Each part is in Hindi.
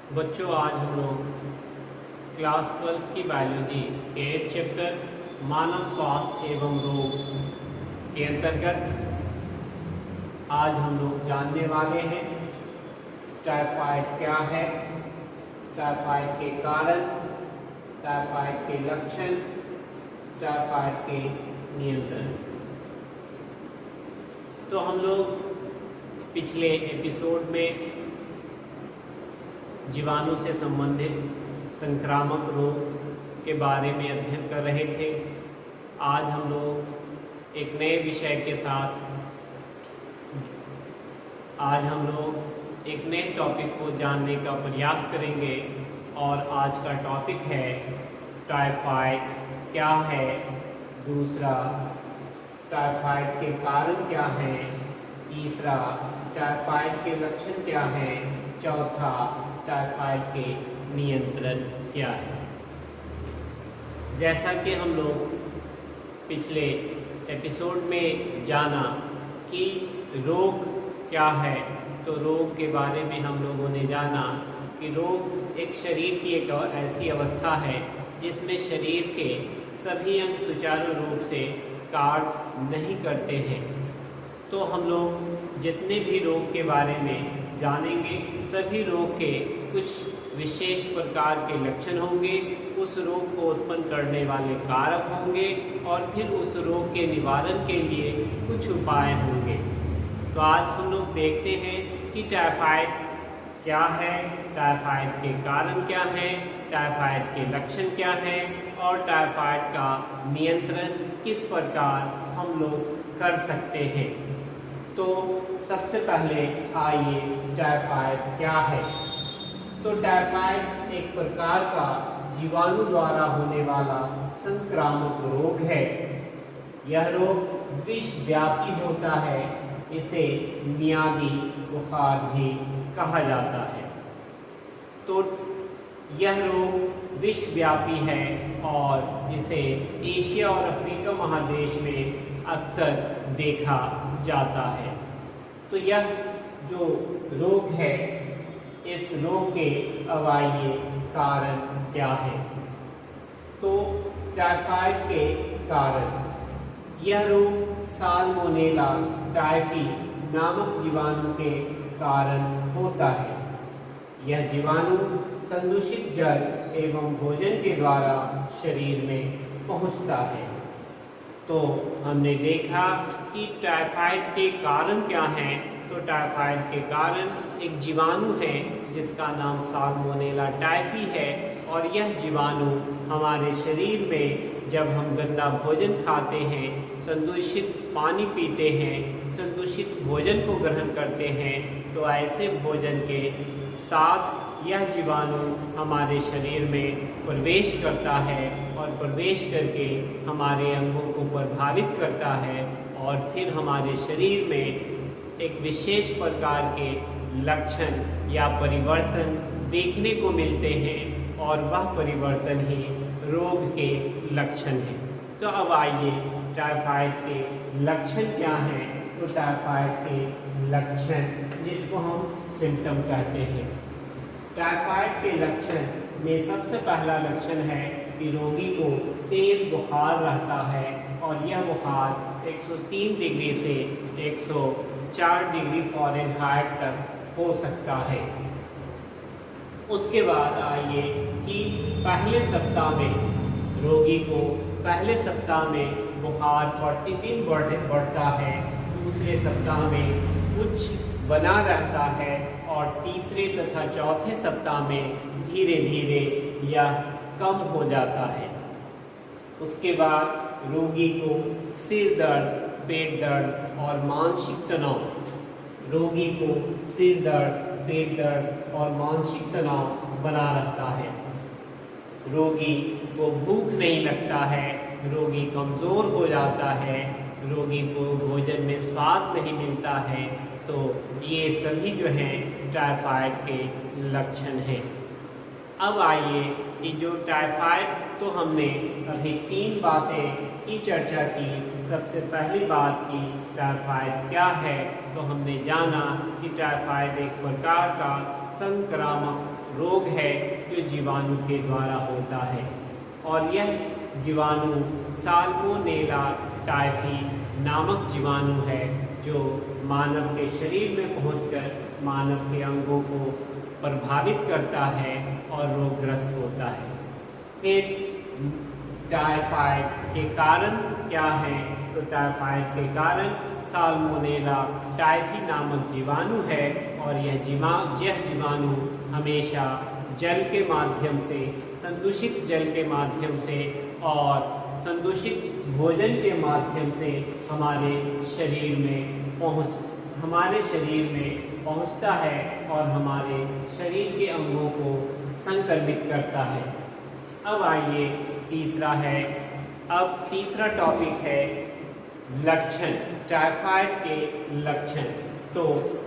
बच्चों, आज हम लोग क्लास 12 की बायोलॉजी के 8 चैप्टर मानव स्वास्थ्य एवं रोग के अंतर्गत आज हम लोग जानने वाले हैं टाइफाइड क्या है, टाइफाइड के कारण, टाइफाइड के लक्षण, टाइफाइड के नियंत्रण। तो हम लोग पिछले एपिसोड में जीवाणु से संबंधित संक्रामक रोग के बारे में अध्ययन कर रहे थे। आज हम लोग एक नए विषय के साथ एक नए टॉपिक को जानने का प्रयास करेंगे और आज का टॉपिक है टाइफाइड क्या है, दूसरा टाइफाइड के कारण क्या है, तीसरा टाइफाइड के लक्षण क्या है, चौथा टाइफाइड के नियंत्रण क्या है। जैसा कि हम लोग पिछले एपिसोड में जाना कि रोग क्या है, तो रोग के बारे में हम लोगों ने जाना कि रोग एक शरीर की एक ऐसी अवस्था है जिसमें शरीर के सभी अंग सुचारू रूप से कार्य नहीं करते हैं। तो हम लोग जितने भी रोग के बारे में जानेंगे, सभी रोग के कुछ विशेष प्रकार के लक्षण होंगे, उस रोग को उत्पन्न करने वाले कारक होंगे और फिर उस रोग के निवारण के लिए कुछ उपाय होंगे। तो आज हम लोग देखते हैं कि टाइफाइड क्या है, टाइफाइड के कारण क्या है, टाइफाइड के लक्षण क्या हैं और टाइफाइड का नियंत्रण किस प्रकार हम लोग कर सकते हैं। तो सबसे पहले आइए टाइफाइड क्या है। तो टाइफाइड एक प्रकार का जीवाणु द्वारा होने वाला संक्रामक रोग है। यह रोग विश्वव्यापी होता है, इसे मियादी बुखार भी कहा जाता है। तो यह रोग विश्वव्यापी है और इसे एशिया और अफ्रीका महादेश में अक्सर देखा जाता है। तो यह जो रोग है, इस रोग के अवायवीय कारण क्या है। तो टाइफाइड के कारण यह रोग साल्मोनेला टाइफी नामक जीवाणु के कारण होता है। यह जीवाणु संदूषित जल एवं भोजन के द्वारा शरीर में पहुंचता है। तो हमने देखा कि टाइफाइड के कारण क्या हैं। तो टाइफाइड के कारण एक जीवाणु है जिसका नाम साल्मोनेला टाइफी है और यह जीवाणु हमारे शरीर में जब हम गंदा भोजन खाते हैं, संदूषित पानी पीते हैं, संदूषित भोजन को ग्रहण करते हैं, तो ऐसे भोजन के साथ यह जीवाणु हमारे शरीर में प्रवेश करता है और प्रवेश करके हमारे अंगों को प्रभावित करता है और फिर हमारे शरीर में एक विशेष प्रकार के लक्षण या परिवर्तन देखने को मिलते हैं और वह परिवर्तन ही रोग के लक्षण हैं। तो अब आइए टाइफाइड के लक्षण क्या हैं। तो टाइफाइड के लक्षण, जिसको हम सिम्टम कहते हैं। टाइफाइड के लक्षण में सबसे पहला लक्षण है कि रोगी को तेज बुखार रहता है और यह बुखार 103 डिग्री से 104 डिग्री फ़ारेनहाइट तक हो सकता है। उसके बाद आइए कि पहले सप्ताह में रोगी को बुखार 43 बढ़ता है, दूसरे सप्ताह में उच्च बना रहता है और तीसरे तथा चौथे सप्ताह में धीरे धीरे यह कम हो जाता है। उसके बाद रोगी को सिर दर्द, पेट दर्द और मानसिक तनाव, बना रहता है। रोगी को भूख नहीं लगता है, रोगी कमज़ोर हो जाता है, रोगी को भोजन में स्वाद नहीं मिलता है। तो ये सभी जो हैं टाइफाइड के लक्षण हैं। अब आइए कि जो टाइफाइड, तो हमने अभी 3 बातें की चर्चा की सबसे पहली बात की टाइफाइड क्या है, तो हमने जाना कि टाइफाइड एक प्रकार का संक्रामक रोग है जो जीवाणु के द्वारा होता है और यह जीवाणु साल्मोनेला टाइफी नामक जीवाणु है जो मानव के शरीर में पहुंचकर मानव के अंगों को प्रभावित करता है और रोगग्रस्त होता है। फिर टाइफाइड के कारण क्या है, तो टाइफाइड के कारण साल्मोनेला टाइफी नामक जीवाणु है और यह जीवाणु हमेशा जल के माध्यम से, संदूषित जल के माध्यम से और संदूषित भोजन के माध्यम से हमारे शरीर में पहुंचता है और हमारे शरीर के अंगों को संक्रमित करता है। अब आइए तीसरा टॉपिक है लक्षण, टाइफाइड के लक्षण। तो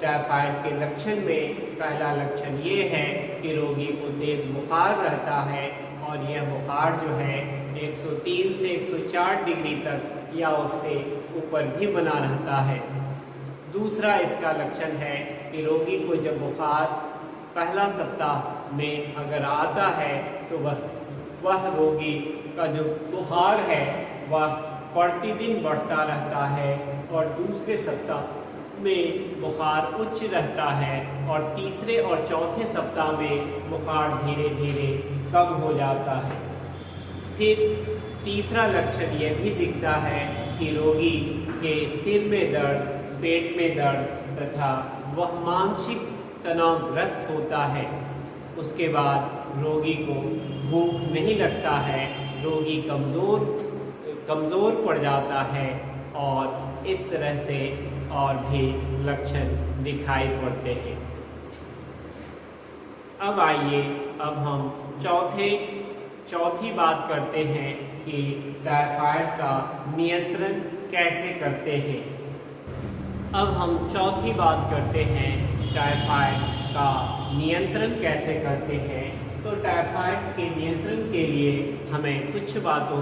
टाइफाइड के लक्षण में पहला लक्षण ये है कि रोगी को तेज बुखार रहता है और यह बुखार जो है 103 से 104 डिग्री तक या उससे ऊपर भी बना रहता है। दूसरा इसका लक्षण है कि रोगी को जब बुखार पहला सप्ताह में अगर आता है तो वह रोगी का जो बुखार है वह प्रतिदिन बढ़ता रहता है और दूसरे सप्ताह में बुखार उच्च रहता है और तीसरे और चौथे सप्ताह में बुखार धीरे धीरे कम हो जाता है। फिर तीसरा लक्षण यह भी दिखता है कि रोगी के सिर में दर्द, पेट में दर्द तथा वह मानसिक तनावग्रस्त होता है। उसके बाद रोगी को भूख नहीं लगता है, रोगी कमज़ोर पड़ जाता है और इस तरह से और भी लक्षण दिखाई पड़ते हैं। अब आइए हम चौथी बात करते हैं कि टाइफाइड का नियंत्रण कैसे करते हैं। अब हम चौथी बात करते हैं टाइफाइड का नियंत्रण कैसे करते हैं। तो टाइफाइड के नियंत्रण के लिए हमें कुछ बातों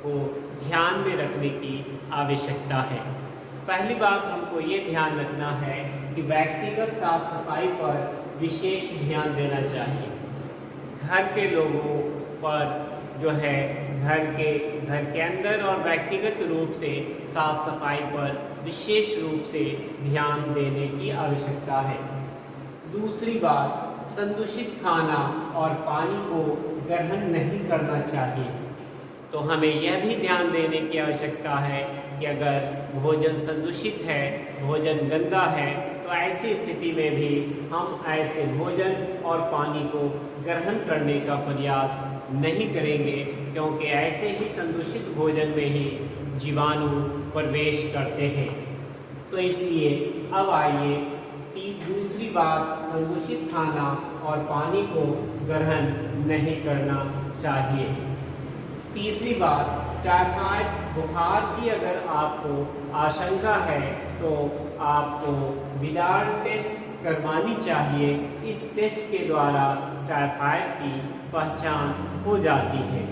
को ध्यान में रखने की आवश्यकता है। पहली बात हमको ये ध्यान रखना है कि व्यक्तिगत साफ सफाई पर विशेष ध्यान देना चाहिए। घर के लोगों पर जो है घर के अंदर और व्यक्तिगत रूप से साफ सफाई पर विशेष रूप से ध्यान देने की आवश्यकता है। दूसरी बात, संदूषित खाना और पानी को ग्रहण नहीं करना चाहिए। तो हमें यह भी ध्यान देने की आवश्यकता है कि अगर भोजन संदूषित है, भोजन गंदा है, तो ऐसी स्थिति में भी हम ऐसे भोजन और पानी को ग्रहण करने का प्रयास नहीं करेंगे, क्योंकि ऐसे ही संदूषित भोजन में ही जीवाणु प्रवेश करते हैं। तो इसलिए अब आइए दूसरी बात, संदूषित खाना और पानी को ग्रहण नहीं करना चाहिए। तीसरी बात, टाइफाइड बुखार की अगर आपको आशंका है तो आपको विडार टेस्ट करवानी चाहिए। इस टेस्ट के द्वारा टाइफाइड की पहचान हो जाती है।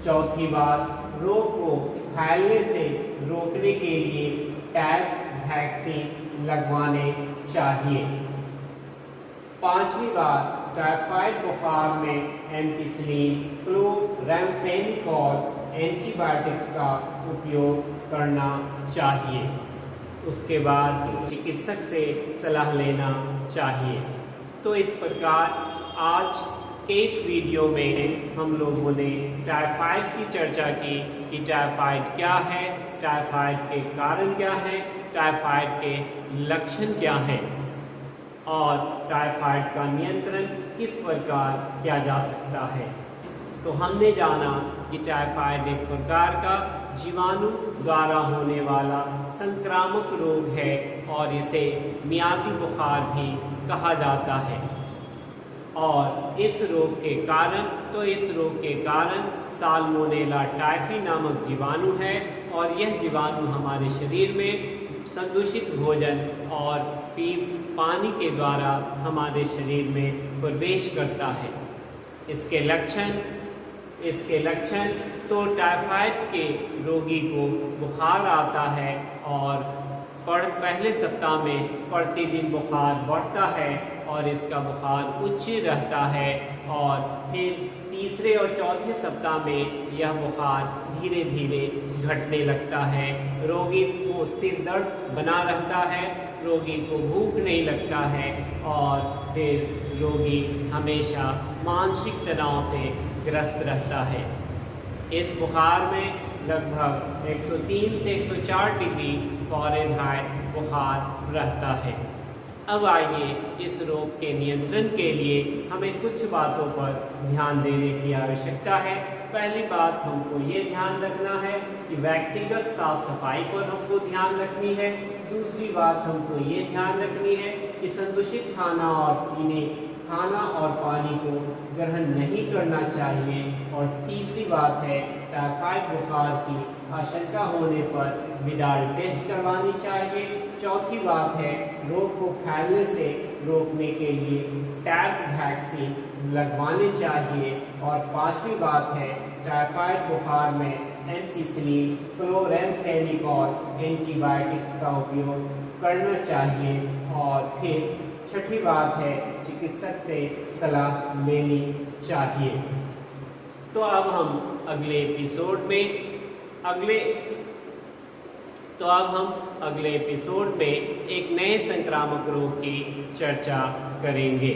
चौथी बात, रोग को फैलने से रोकने के लिए टैब वैक्सीन लगवाने चाहिए। पांचवी बात, टाइफाइड बुखार में एम्पिसिलिन, क्लोराम्फेनिकोल एंटीबायोटिक्स का उपयोग करना चाहिए। उसके बाद चिकित्सक से सलाह लेना चाहिए। तो इस प्रकार आज के इस वीडियो में हम लोगों ने टाइफाइड की चर्चा की कि टाइफाइड क्या है, टाइफाइड के कारण क्या है, टाइफाइड के लक्षण क्या हैं और टाइफाइड का नियंत्रण किस प्रकार किया जा सकता है। तो हमने जाना कि टाइफाइड एक प्रकार का जीवाणु द्वारा होने वाला संक्रामक रोग है और इसे मियादी बुखार भी कहा जाता है। और इस रोग के कारण साल्मोनेला टाइफी नामक जीवाणु है और यह जीवाणु हमारे शरीर में संदूषित भोजन और पानी के द्वारा हमारे शरीर में प्रवेश करता है। इसके लक्षण तो टाइफाइड के रोगी को बुखार आता है और पहले सप्ताह में प्रतिदिन बुखार बढ़ता है और इसका बुखार उच्च रहता है और फिर तीसरे और चौथे सप्ताह में यह बुखार धीरे धीरे घटने लगता है। रोगी को सिर दर्द बना रहता है, रोगी को भूख नहीं लगता है और फिर रोगी हमेशा मानसिक तनाव से ग्रस्त रहता है। इस बुखार में लगभग 103 से 104 डिग्री फ़ारेनहाइट बुखार रहता है। अब आइए इस रोग के नियंत्रण के लिए हमें कुछ बातों पर ध्यान देने की आवश्यकता है। पहली बात हमको ये ध्यान रखना है कि व्यक्तिगत साफ सफाई पर हमको ध्यान रखनी है। दूसरी बात हमको ये ध्यान रखनी है कि संदूषित खाना और पानी को ग्रहण नहीं करना चाहिए। और तीसरी बात है टाइफाइड बुखार की आशंका होने पर विडाल टेस्ट करवानी चाहिए। चौथी बात है रोग को फैलने से रोकने के लिए टैब वैक्सीन लगवाने चाहिए। और पांचवी बात है टाइफाइड बुखार में एम्पिसिलिन, क्लोराम्फेनिकोल एंटीबायोटिक्स का उपयोग करना चाहिए। और फिर छठी बात है चिकित्सक से सलाह लेनी चाहिए। तो अब हम अगले एपिसोड में एक नए संक्रामक रोग की चर्चा करेंगे।